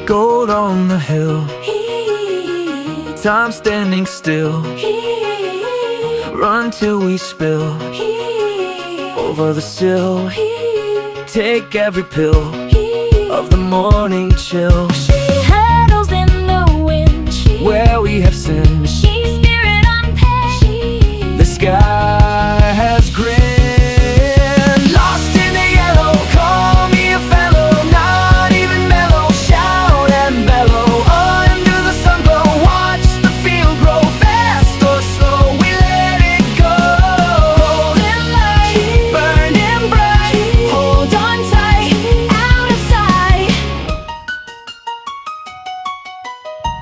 Gold on the hill, time standing still. Run till we spill over the sill. Take every pill of the morning chill. She handles in the wind. Where we have sinned,